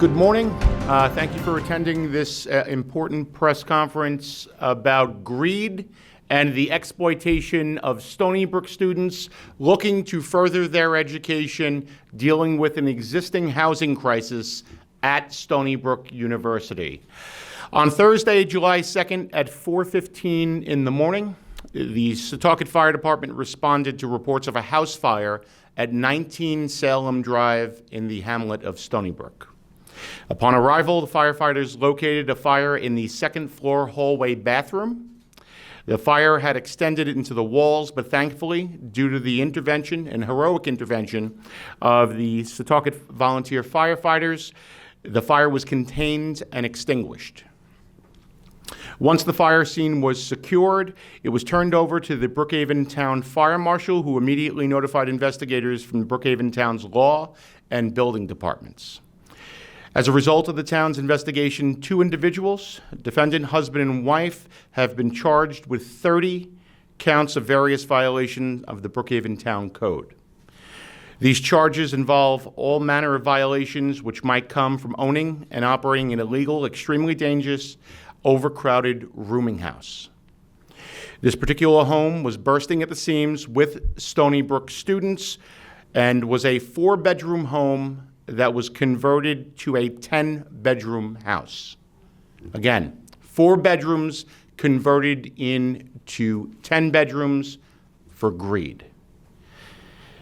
Good morning. Thank you for attending this important press conference about greed and the exploitation of Stony Brook students looking to further their education, dealing with an existing housing crisis at Stony Brook University. On Thursday, July 2nd at 4:15 in the morning, the Setauket Fire Department responded to reports of a house fire at 19 Salem Drive in the hamlet of Stony Brook. Upon arrival, the firefighters located a fire in the second-floor hallway bathroom. The fire had extended into the walls, but thankfully, due to the intervention and heroic intervention of the Setauket volunteer firefighters, the fire was contained and extinguished. Once the fire scene was secured, it was turned over to the Brookhaven Town Fire Marshal, who immediately notified investigators from Brookhaven Town's law and building departments. As a result of the town's investigation, 2 individuals, defendant, husband, and wife, have been charged with 30 counts of various violations of the Brookhaven Town Code. These charges involve all manner of violations which might come from owning and operating an illegal, extremely dangerous, overcrowded rooming house. This particular home was bursting at the seams with Stony Brook students and was a 4-bedroom home that was converted to a 10-bedroom house. Again, 4 bedrooms converted into 10 bedrooms for greed.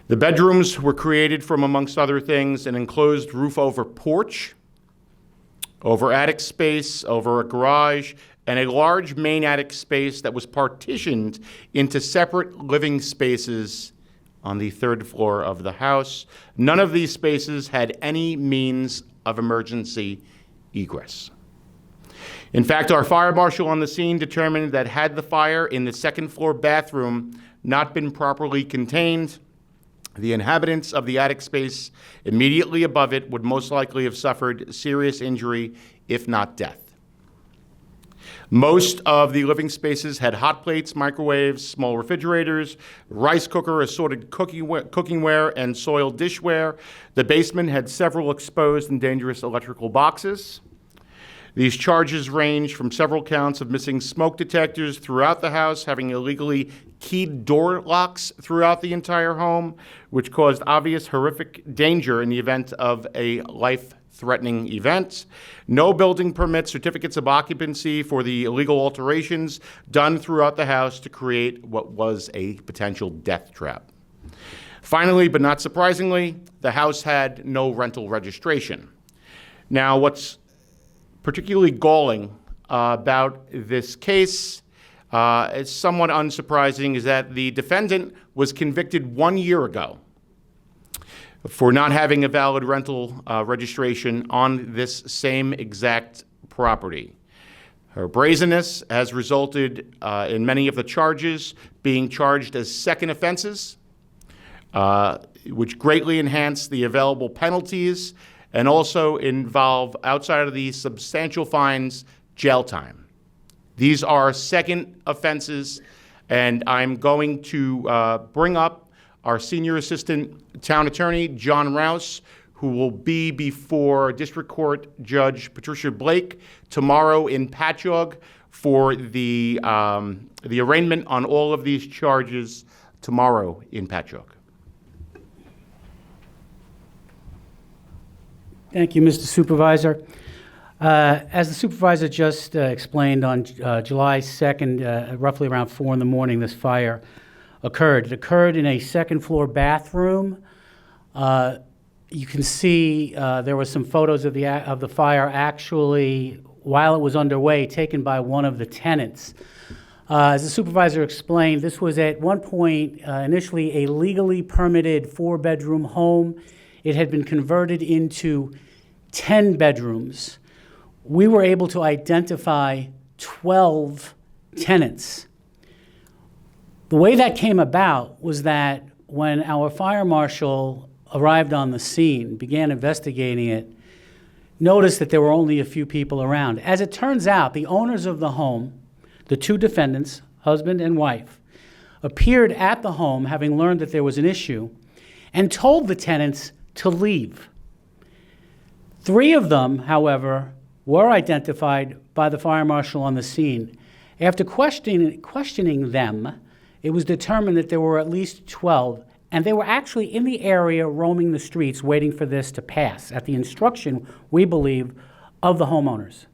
The bedrooms were created from, amongst other things, an enclosed roof-over porch, over attic space, over a garage, and a large main attic space that was partitioned into separate living spaces on the 3rd floor of the house. None of these spaces had any means of emergency egress. In fact, our fire marshal on the scene determined that had the fire in the 2nd floor bathroom not been properly contained, the inhabitants of the attic space immediately above it would most likely have suffered serious injury, if not death. Most of the living spaces had hot plates, microwaves, small refrigerators, rice cooker, assorted cookingware, and soiled dishware. The basement had several exposed and dangerous electrical boxes. These charges range from several counts of missing smoke detectors throughout the house, having illegally keyed door locks throughout the entire home, which caused obvious horrific danger in the event of a life-threatening event. No building permits, certificates of occupancy for the illegal alterations done throughout the house to create what was a potential death trap. Finally, but not surprisingly, the house had no rental registration. Now, what's particularly galling about this case, is somewhat unsurprising, is that the defendant was convicted 1 year ago for not having a valid rental registration on this same exact property. Her brazenness has resulted in many of the charges being charged as second offenses, which greatly enhance the available penalties and also involve, outside of the substantial fines, jail time. These are second offenses, and I'm going to bring up our Senior Assistant Town Attorney, John Rouse, who will be before District Court Judge Patricia Blake tomorrow in Patchogue for the arraignment on all of these charges tomorrow in Patchogue. Thank you, Mr. Supervisor. As the supervisor just explained, on July 2nd, roughly around 4 in the morning, this fire occurred. It occurred in a 2nd floor bathroom. You can see there were some photos of the fire actually, while it was underway, taken by one of the tenants. As the supervisor explained, this was at one point initially a legally permitted 4-bedroom home. It had been converted into 10 bedrooms. We were able to identify 12 tenants. The way that came about was that when our fire marshal arrived on the scene, began investigating it, noticed that there were only a few people around. As it turns out, the owners of the home, the 2 defendants, husband and wife, appeared at the home having learned that there was an issue and told the tenants to leave. 3 of them, however, were identified by the fire marshal on the scene. After questioning them, it was determined that there were at least 12, and they were actually in the area roaming the streets waiting for this to pass, at the instruction, we believe, of the homeowners.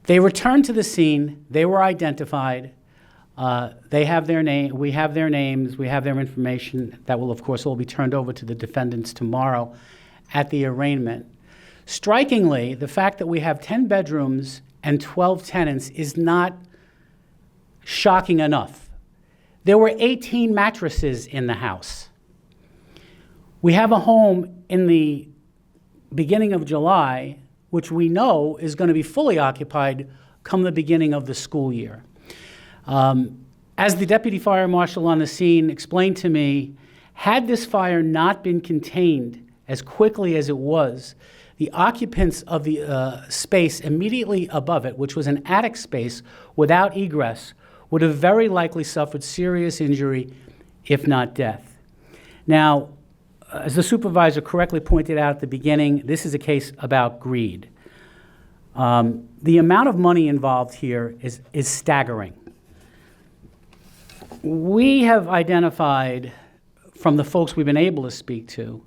They returned to the scene. They were identified. They have their name. We have their names. We have their information. That will, of course, all be turned over to the defendants tomorrow at the arraignment. Strikingly, the fact that we have 10 bedrooms and 12 tenants is not shocking enough. There were 18 mattresses in the house. We have a home in the beginning of July, which we know is going to be fully occupied come the beginning of the school year. As the deputy fire marshal on the scene explained to me, had this fire not been contained as quickly as it was, the occupants of the space immediately above it, which was an attic space without egress, would have very likely suffered serious injury, if not death. Now, as the supervisor correctly pointed out at the beginning, this is a case about greed. The amount of money involved here is staggering. We have identified from the folks we've been able to speak to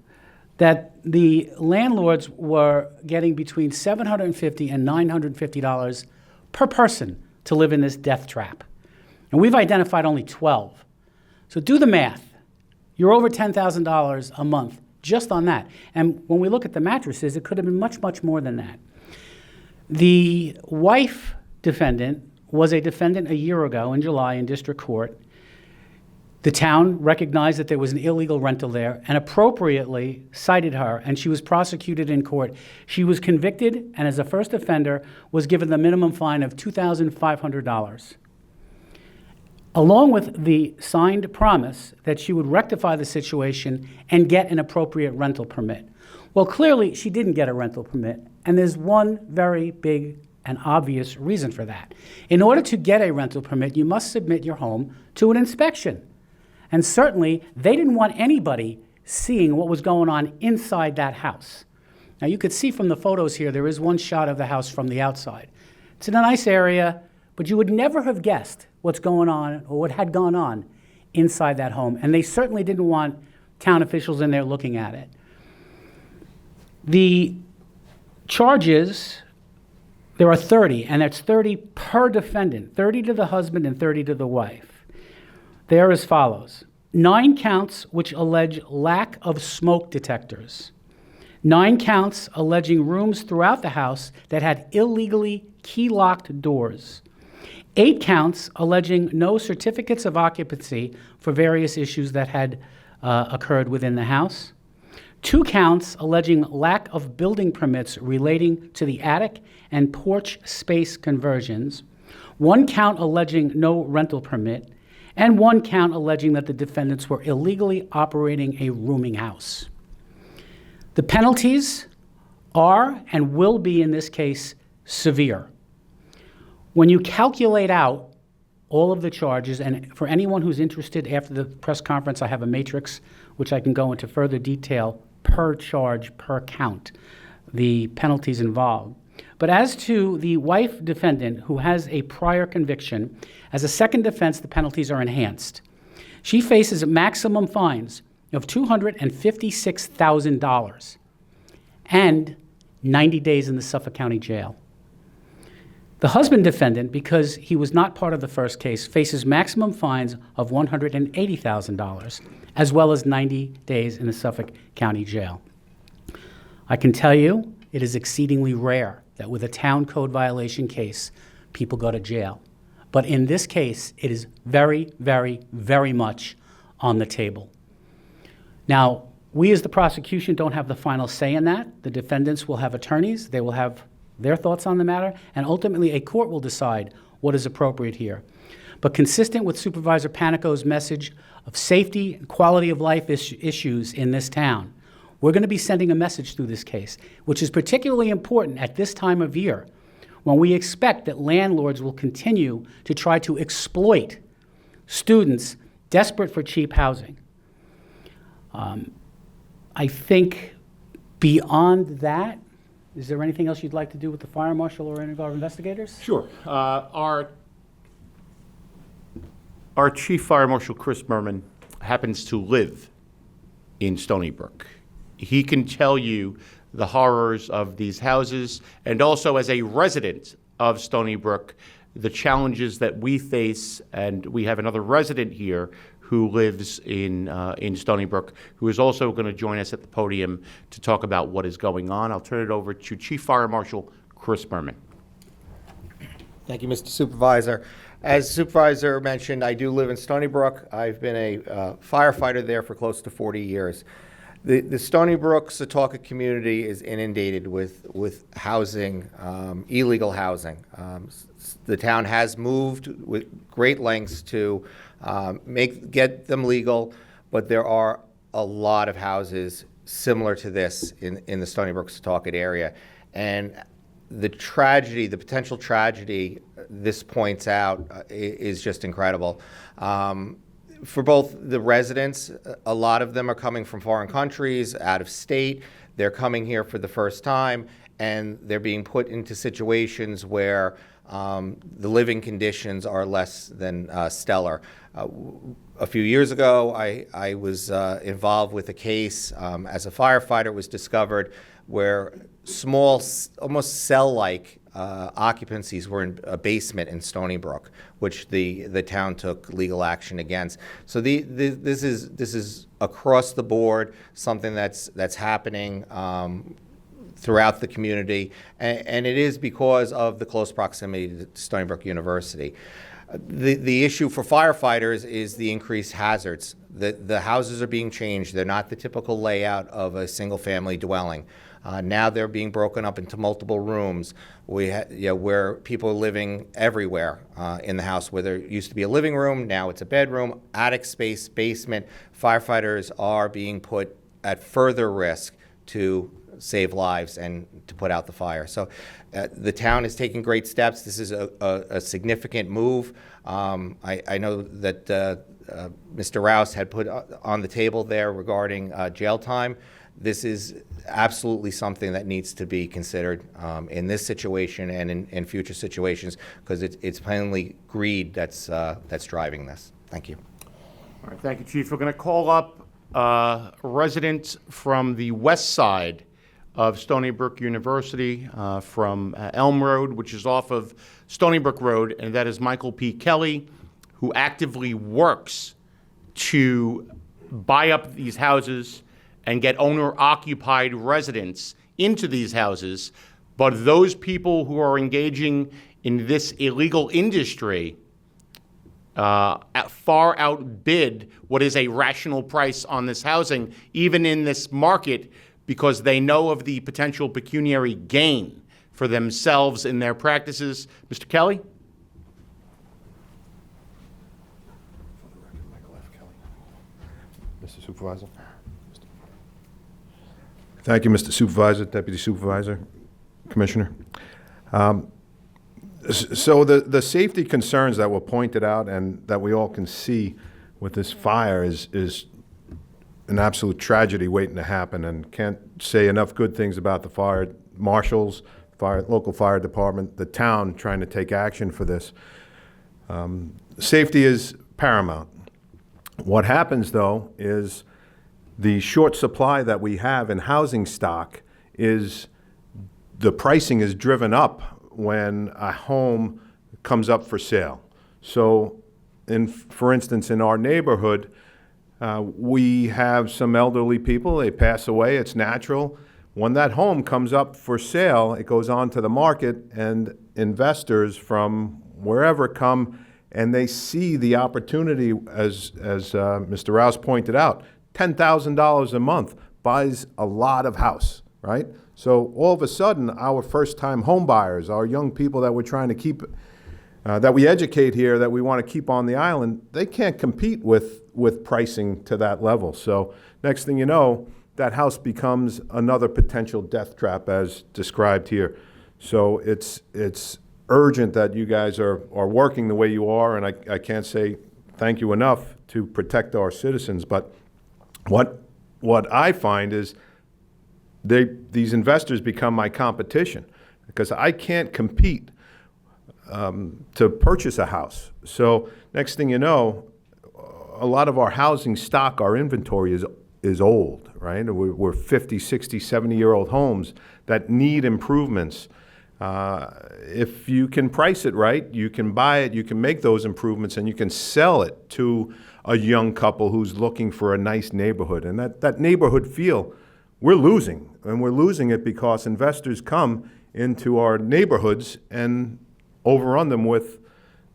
that the landlords were getting between $750 and $950 per person to live in this death trap. And we've identified only 12. So do the math. You're over $10,000 a month just on that. And when we look at the mattresses, it could have been much, much more than that. The wife defendant was a defendant a year ago in July in district court. The town recognized that there was an illegal rental there and appropriately cited her, and she was prosecuted in court. She was convicted and, as a first offender, was given the minimum fine of $2,500, along with the signed promise that she would rectify the situation and get an appropriate rental permit. Well, clearly, she didn't get a rental permit, and there's one very big and obvious reason for that. In order to get a rental permit, you must submit your home to an inspection. And certainly, they didn't want anybody seeing what was going on inside that house. Now, you could see from the photos here, there is one shot of the house from the outside. It's in a nice area, but you would never have guessed what's going on or what had gone on inside that home. And they certainly didn't want town officials in there looking at it. The charges, there are 30, and that's 30 per defendant, 30 to the husband and 30 to the wife. They are as follows: 9 counts which allege lack of smoke detectors, 9 counts alleging rooms throughout the house that had illegally key-locked doors, 8 counts alleging no certificates of occupancy for various issues that had occurred within the house, 2 counts alleging lack of building permits relating to the attic and porch space conversions, 1 count alleging no rental permit, and 1 count alleging that the defendants were illegally operating a rooming house. The penalties are and will be, in this case, severe. When you calculate out all of the charges, and for anyone who's interested, after the press conference, I have a matrix which I can go into further detail per charge, per count, the penalties involved. But as to the wife defendant who has a prior conviction, as a second offense, the penalties are enhanced. She faces maximum fines of $256,000 and 90 days in the Suffolk County Jail. The husband defendant, because he was not part of the first case, faces maximum fines of $180,000, as well as 90 days in the Suffolk County Jail. I can tell you it is exceedingly rare that with a town code violation case, people go to jail. But in this case, it is very, very, very much on the table. Now, we as the prosecution don't have the final say in that. The defendants will have attorneys. They will have their thoughts on the matter, and ultimately a court will decide what is appropriate here. But consistent with Supervisor Panico's message of safety and quality of life issues in this town, we're going to be sending a message through this case, which is particularly important at this time of year, when we expect that landlords will continue to try to exploit students desperate for cheap housing. I think beyond that, Is there anything else you'd like to do with the fire marshal or any of our investigators? Sure. Our Chief Fire Marshal, Chris Merman, happens to live in Stony Brook. He can tell you the horrors of these houses, and also as a resident of Stony Brook, the challenges that we face. And we have another resident here who lives in Stony Brook, who is also going to join us at the podium to talk about what is going on. I'll turn it over to Chief Fire Marshal Chris Merman. Thank you, Mr. Supervisor. As Supervisor mentioned, I do live in Stony Brook. I've been a firefighter there for close to 40 years. The Stony Brook, Setauket community is inundated with housing, illegal housing. The town has moved with great lengths to get them legal, but there are a lot of houses similar to this in the Stony Brook, Setauket area. And the tragedy, the potential tragedy this points out is just incredible. For both the residents, a lot of them are coming from foreign countries, out of state. They're coming here for the first time, and they're being put into situations where the living conditions are less than stellar. A few years ago, I was involved with a case as a firefighter. It was discovered where small, almost cell-like occupancies were in a basement in Stony Brook, which the town took legal action against. So this is across the board, something that's happening throughout the community, and it is because of the close proximity to Stony Brook University. The issue for firefighters is the increased hazards. The houses are being changed. They're not the typical layout of a single-family dwelling. Now they're being broken up into multiple rooms. Where people are living everywhere in the house. Where there used to be a living room, now it's a bedroom, attic space, basement. Firefighters are being put at further risk to save lives and to put out the fire. So the town is taking great steps. This is a significant move. I know that Mr. Rouse had put on the table there regarding jail time. This is absolutely something that needs to be considered in this situation and in future situations, because it's plainly greed that's driving this. Thank you. All right, thank you, Chief. We're going to call up a resident from the west side of Stony Brook University, from Elm Road, which is off of Stony Brook Road, and that is Michael P. Kelly, who actively works to buy up these houses and get owner-occupied residents into these houses. But those people who are engaging in this illegal industry far outbid what is a rational price on this housing, even in this market, because they know of the potential pecuniary gain for themselves in their practices. Mr. Kelly? Mr. Supervisor. Thank you, Mr. Supervisor, Deputy Supervisor, Commissioner. So the safety concerns that were pointed out and that we all can see with this fire is an absolute tragedy waiting to happen, and can't say enough good things about the fire marshals, local fire department, the town trying to take action for this. Safety is paramount. What happens, though, is the short supply that we have in housing stock is the pricing is driven up when a home comes up for sale. So, for instance, in our neighborhood, we have some elderly people, they pass away, it's natural. When that home comes up for sale, it goes on to the market, and investors from wherever come, and they see the opportunity, as Mr. Rouse pointed out, $10,000 a month buys a lot of house, right? So all of a sudden, our first-time home buyers, our young people that we're trying to keep, that we educate here, that we want to keep on the island, they can't compete with pricing to that level. So next thing you know, that house becomes another potential death trap as described here. So it's urgent that you guys are working the way you are, and I can't say thank you enough to protect our citizens. But what I find is these investors become my competition because I can't compete to purchase a house. So next thing you know, a lot of our housing stock, our inventory is old, right? We're 50, 60, 70-year-old homes that need improvements. If you can price it right, you can buy it, you can make those improvements, and you can sell it to a young couple who's looking for a nice neighborhood. And that neighborhood feel, we're losing. And we're losing it because investors come into our neighborhoods and overrun them with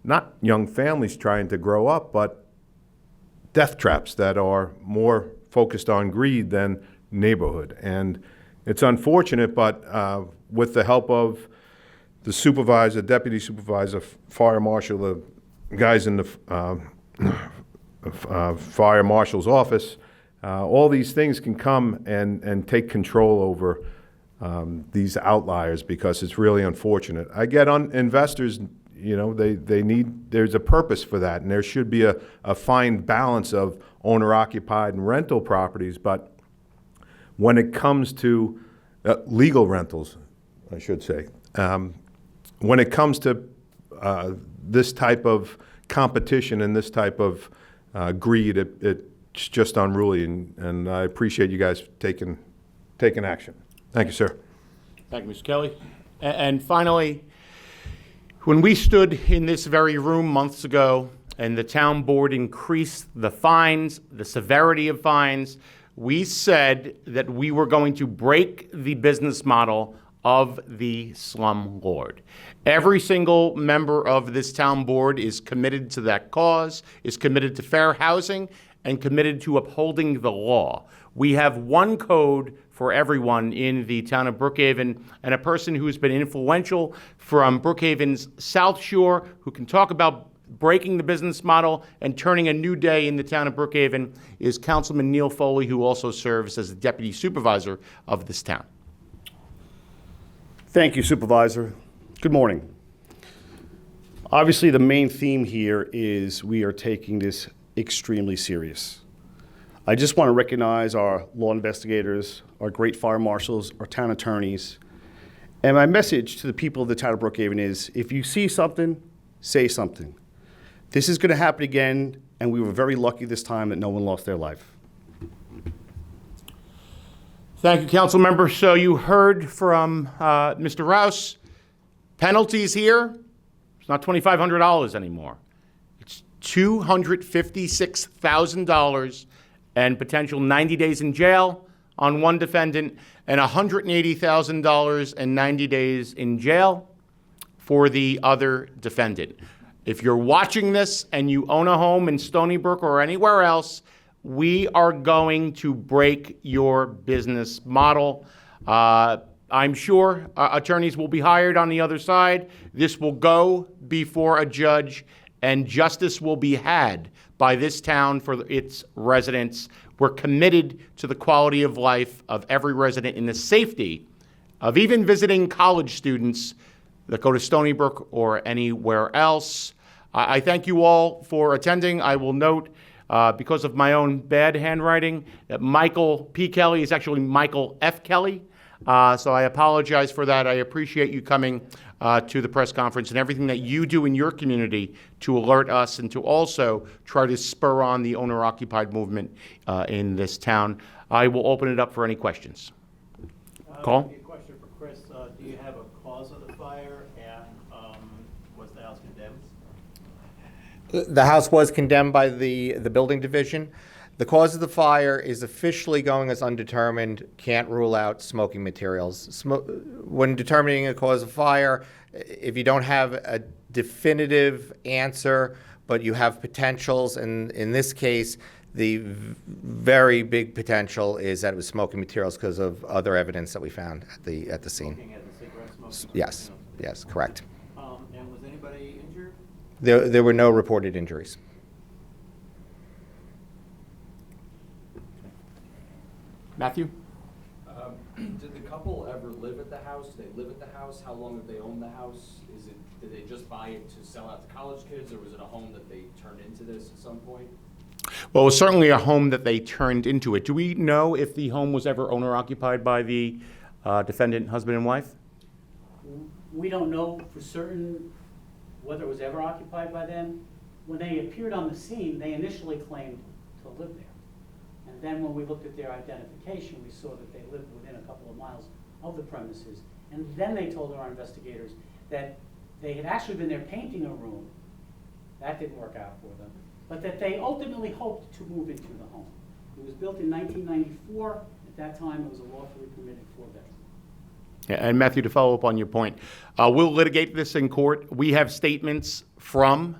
not young families trying to grow up, but death traps that are more focused on greed than neighborhood. And it's unfortunate, but with the help of the supervisor, deputy supervisor, fire marshal, the guys in the fire marshal's office, all these things can come and take control over these outliers because it's really unfortunate. I get on investors, you know, they need, there's a purpose for that, and there should be a fine balance of owner-occupied and rental properties, but when it comes to legal rentals, I should say, when it comes to this type of competition and this type of greed, it's just unruly, and I appreciate you guys taking action. Thank you, sir. Thank you, Mr. Kelly. And finally, when we stood in this very room months ago and the town board increased the fines, the severity of fines, we said that we were going to break the business model of the slumlord. Every single member of this town board is committed to that cause, is committed to fair housing, and committed to upholding the law. We have one code for everyone in the town of Brookhaven, and a person who's been influential from Brookhaven's South Shore, who can talk about breaking the business model and turning a new day in the town of Brookhaven, is Councilman Neil Foley, who also serves as the deputy supervisor of this town. Thank you, Supervisor. Good morning. Obviously, the main theme here is we are taking this extremely serious. I just want to recognize our law investigators, our great fire marshals, our town attorneys. And my message to the people of the town of Brookhaven is, if you see something, say something. This is going to happen again, and we were very lucky this time that no one lost their life. Thank you, council member. So you heard from Mr. Rouse. Penalties here, it's not $2,500 anymore. It's $256,000 and potential 90 days in jail on one defendant and $180,000 and 90 days in jail for the other defendant. If you're watching this and you own a home in Stony Brook or anywhere else, we are going to break your business model. I'm sure attorneys will be hired on the other side. This will go before a judge, and justice will be had by this town for its residents. We're committed to the quality of life of every resident and the safety of even visiting college students that go to Stony Brook or anywhere else. I thank you all for attending. I will note, because of my own bad handwriting, that Michael P. Kelly is actually Michael F. Kelly. So I apologize for that. I appreciate you coming to the press conference and everything that you do in your community to alert us and to also try to spur on the owner-occupied movement in this town. I will open it up for any questions. Call. A question for Chris. Do you have a cause of the fire, and was the house condemned? The house was condemned by the building division. The cause of the fire is officially going as undetermined. Can't rule out smoking materials. When determining a cause of fire, if you don't have a definitive answer, but you have potentials, and in this case, the very big potential is that it was smoking materials because of other evidence that we found at the scene. Smoking at the cigarette smoking? Yes, yes, correct. And was anybody injured? There were no reported injuries. Matthew? Did the couple ever live at the house? Did they live at the house? How long have they owned the house? Did they just buy it to sell out to college kids, or was it a home that they turned into this at some point? Well, it was certainly a home that they turned into it. Do we know if the home was ever owner-occupied by the defendant, husband and wife? We don't know for certain whether it was ever occupied by them. When they appeared on the scene, they initially claimed to live there. And then when we looked at their identification, we saw that they lived within a couple of miles of the premises. And then they told our investigators that they had actually been there painting a room. That didn't work out for them. But that they ultimately hoped to move into the home. It was built in 1994. At that time, it was a lawfully permitted four-bedroom. And Matthew, to follow up on your point, we'll litigate this in court. We have statements from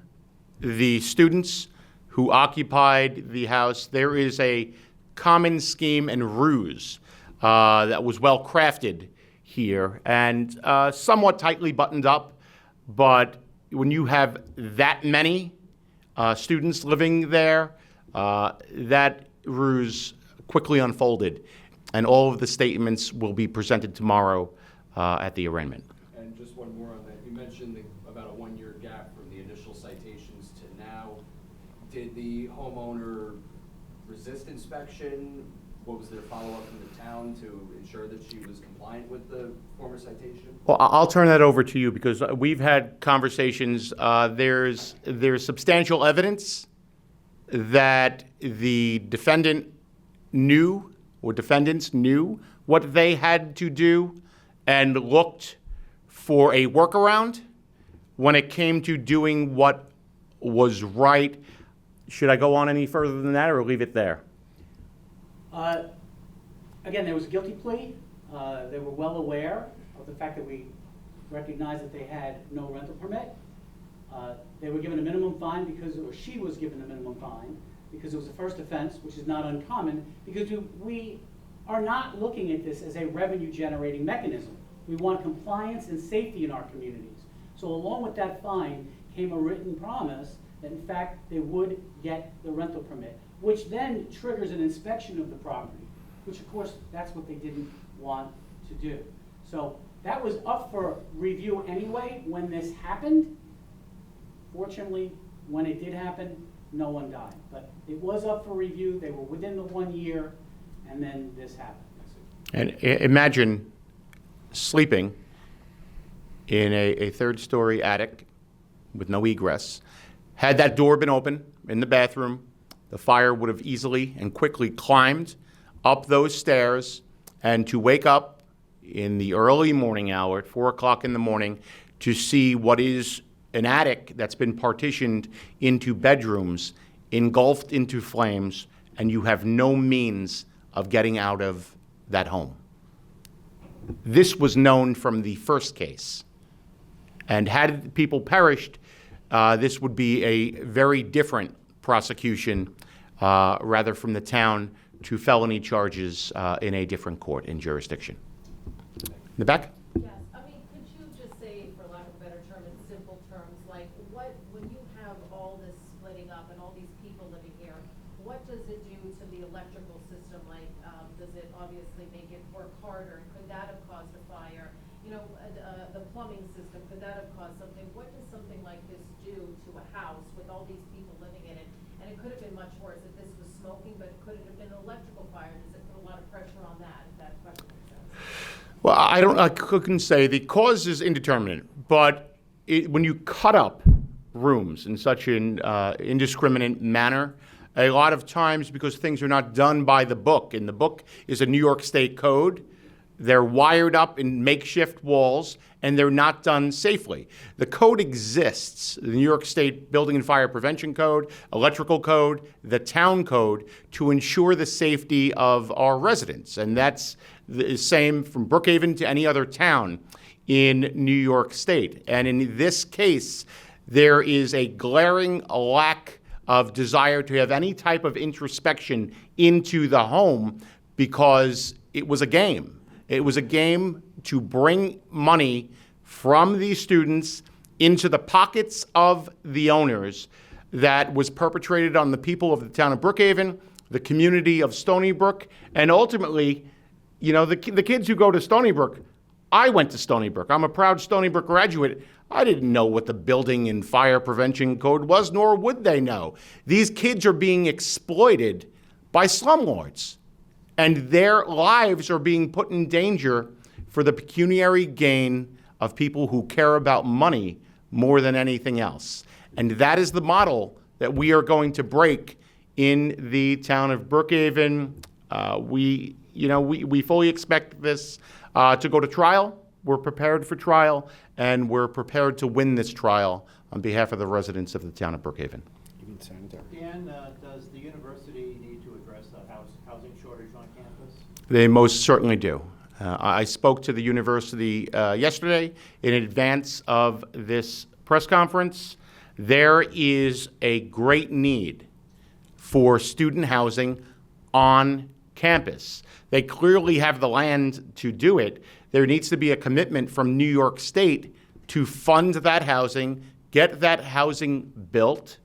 the students who occupied the house. There is a common scheme and ruse that was well crafted here and somewhat tightly buttoned up. But when you have that many students living there, that ruse quickly unfolded. And all of the statements will be presented tomorrow at the arraignment. And just one more on that. You mentioned about a one-year gap from the initial citations to now. Did the homeowner resist inspection? What was their follow-up from the town to ensure that she was compliant with the former citation? Well, I'll turn that over to you because we've had conversations. There's substantial evidence that the defendant knew or defendants knew what they had to do and looked for a workaround when it came to doing what was right. Should I go on any further than that or leave it there? Again, there was a guilty plea. They were well aware of the fact that we recognized that they had no rental permit. They were given a minimum fine or she was given a minimum fine because it was a first offense, which is not uncommon, because we are not looking at this as a revenue-generating mechanism. We want compliance and safety in our communities. So along with that fine came a written promise that, in fact, they would get the rental permit, which then triggers an inspection of the property, which, of course, that's what they didn't want to do. So that was up for review anyway when this happened. Fortunately, when it did happen, no one died. But it was up for review. They were within the 1 year, and then this happened. And imagine sleeping in a third-story attic with no egress. Had that door been open in the bathroom, the fire would have easily and quickly climbed up those stairs, and to wake up in the early morning hour at 4 o'clock in the morning to see what is an attic that's been partitioned into bedrooms, engulfed into flames, and you have no means of getting out of that home. This was known from the first case. And had people perished, this would be a very different prosecution, rather from the town to felony charges in a different court in jurisdiction. In the back? Yes, I mean, could you just say, for lack of a better term, in simple terms, like when you have all this splitting up and all these people living here, what does it do to the electrical system? Like, does it obviously make it work harder? Could that have caused a fire? You know, the plumbing system, could that have caused something? What does something like this do to a house with all these people living in it? And it could have been much worse if this was smoking, but could it have been an electrical fire? Does it put a lot of pressure on that, if that question makes sense? Well, I couldn't say. The cause is indeterminate, but when you cut up rooms in such an indiscriminate manner, a lot of times because things are not done by the book, and the book is a New York State code, they're wired up in makeshift walls, and they're not done safely. The code exists, the New York State Building and Fire Prevention Code, Electrical Code, the Town Code, to ensure the safety of our residents. And that's the same from Brookhaven to any other town in New York State. And in this case, there is a glaring lack of desire to have any type of introspection into the home because it was a game. It was a game to bring money from these students into the pockets of the owners that was perpetrated on the people of the town of Brookhaven, the community of Stony Brook, and ultimately, you know, the kids who go to Stony Brook I went to Stony Brook. I'm a proud Stony Brook graduate. I didn't know what the building and fire prevention code was, nor would they know. These kids are being exploited by slumlords, and their lives are being put in danger for the pecuniary gain of people who care about money more than anything else. And that is the model that we are going to break in the town of Brookhaven. We fully expect this to go to trial. We're prepared for trial, and we're prepared to win this trial on behalf of the residents of the town of Brookhaven. Dan, does the university need to address the housing shortage on campus? They most certainly do. I spoke to the university yesterday in advance of this press conference. There is a great need for student housing on campus. They clearly have the land to do it. There needs to be a commitment from New York State to fund that housing, get that housing built,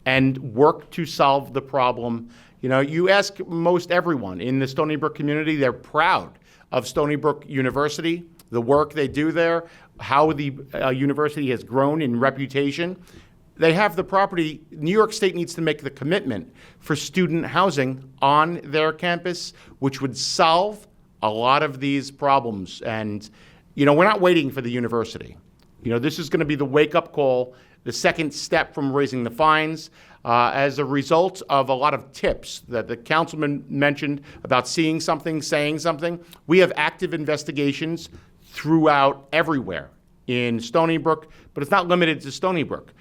and work to solve the problem. You know, you ask most everyone in the Stony Brook community, they're proud of Stony Brook University, the work they do there, how the university has grown in reputation. They have the property. New York State needs to make the commitment for student housing on their campus, which would solve a lot of these problems. And, you know, we're not waiting for the university. You know, this is going to be the wake-up call, the second step from raising the fines, as a result of a lot of tips that the councilman mentioned about seeing something, saying something. We have active investigations throughout everywhere in Stony Brook, but it's not limited to Stony Brook.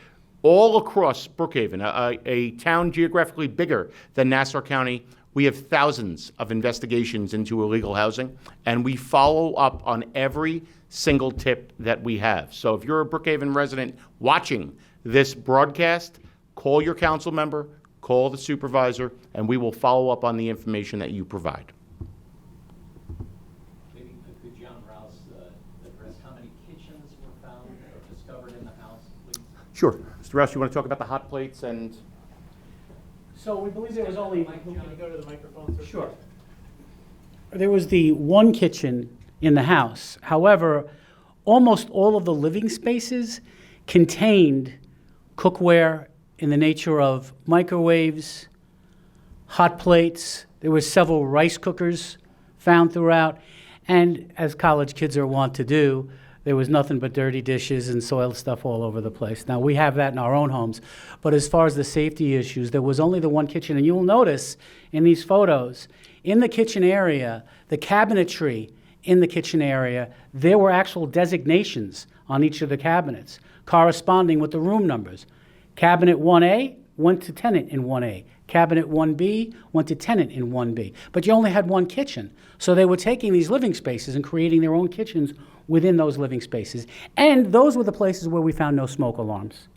All across Brookhaven, a town geographically bigger than Nassau County, we have thousands of investigations into illegal housing, and we follow up on every single tip that we have. So if you're a Brookhaven resident watching this broadcast, call your council member, call the supervisor, and we will follow up on the information that you provide. Maybe could John Rouse address how many kitchens were found or discovered in the house, please? Sure. Mr. Rouse, you want to talk about the hot plates and... So we believe there was only... Can you go to the microphone, sir? Sure. There was the one kitchen in the house. However, almost all of the living spaces contained cookware in the nature of microwaves, hot plates. There were several rice cookers found throughout. And as college kids are wont to do, there was nothing but dirty dishes and soiled stuff all over the place. Now, we have that in our own homes. But as far as the safety issues, there was only the one kitchen. And you'll notice in these photos, in the kitchen area, the cabinetry in the kitchen area, there were actual designations on each of the cabinets corresponding with the room numbers. Cabinet 1A went to tenant in 1A. Cabinet 1B went to tenant in 1B. But you only had one kitchen. So they were taking these living spaces and creating their own kitchens within those living spaces. And those were the places where we found no smoke alarms.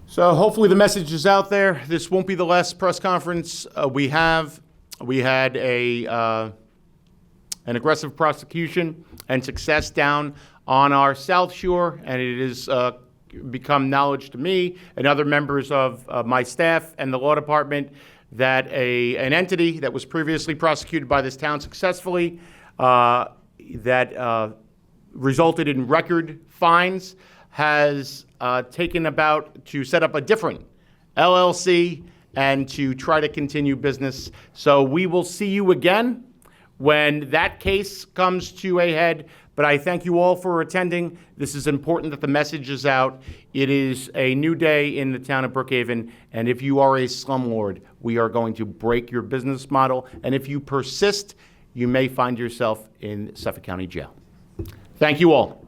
So hopefully the message is out there. This won't be the last press conference we have. We had an aggressive prosecution and success down on our South Shore, and it has become knowledge to me and other members of my staff and the law department that an entity that was previously prosecuted by this town successfully that resulted in record fines has taken about to set up a different LLC and to try to continue business. So we will see you again when that case comes to a head. But I thank you all for attending. This is important that the message is out. It is a new day in the town of Brookhaven, and if you are a slumlord, we are going to break your business model. And if you persist, you may find yourself in Suffolk County Jail. Thank you all.